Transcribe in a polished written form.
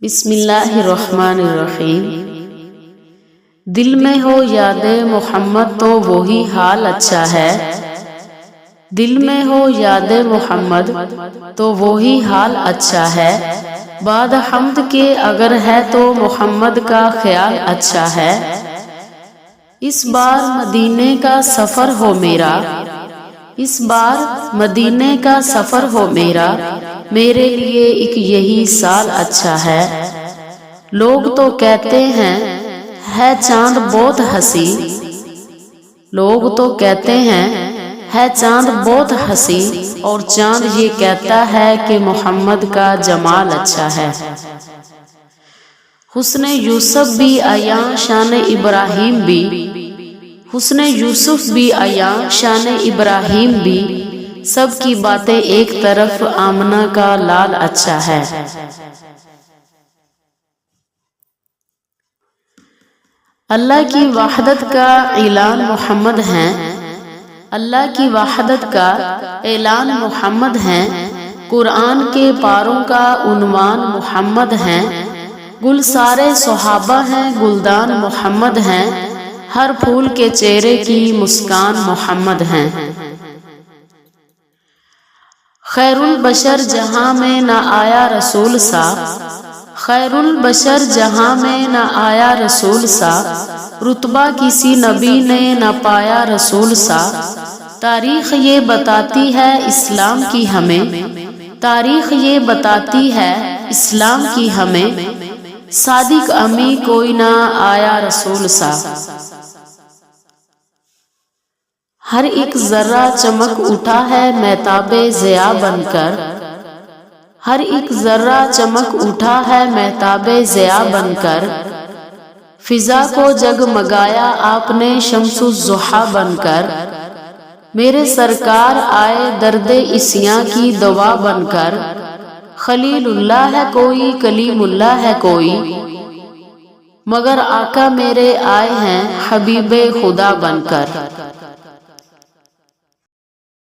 بسم اللہ الرحمن الرحیم۔ دل میں ہو یاد محمد تو وہی حال اچھا ہے، دل میں ہو یاد محمد تو وہی حال اچھا ہے، بعد حمد کے اگر ہے تو محمد کا خیال اچھا ہے۔ اس بار مدینے کا سفر ہو میرا، اس بار مدینے کا سفر ہو میرا، میرے لیے ایک یہی سال اچھا ہے۔ لوگ تو کہتے ہیں ہے چاند بہت حسی، لوگ تو کہتے ہیں ہے چاند بہت حسی، اور چاند یہ کہتا ہے کہ محمد کا جمال اچھا ہے۔ حسن یوسف بھی عیاں شان ابراہیم بھی، حسن یوسف بھی عیاں شان ابراہیم بھی، سب کی باتیں ایک طرف آمنہ کا لال اچھا ہے۔ اللہ کی وحدت کا اعلان محمد ہیں، اللہ کی وحدت کا اعلان محمد ہیں، قرآن کے پاروں کا عنوان محمد ہیں، گل سارے صحابہ ہیں، گلدان محمد ہیں، ہر پھول کے چہرے کی مسکان محمد ہیں۔ خیر البشر جہاں میں نہ آیا رسول سا، خیر البشر جہاں میں نہ آیا رسول سا، رتبہ کسی نبی نے نہ پایا رسول سا۔ تاریخ یہ بتاتی ہے اسلام کی ہمیں، تاریخ یہ بتاتی ہے اسلام کی ہمیں، صادق امی کوئی نہ آیا رسول سا۔ ہر ایک ذرہ چمک اٹھا ہے مہتاب ضیاء بن کر، ہر ایک ذرہ چمک اٹھا ہے مہتاب ضیاء بن کر، فضا کو جگمگایا آپ نے شمس الضحیٰ بن کر، میرے سرکار آئے درد عصیاں کی دوا بن کر، خلیل اللہ ہے کوئی کلیم اللہ ہے کوئی، مگر آقا میرے آئے ہیں حبیب خدا بن کر۔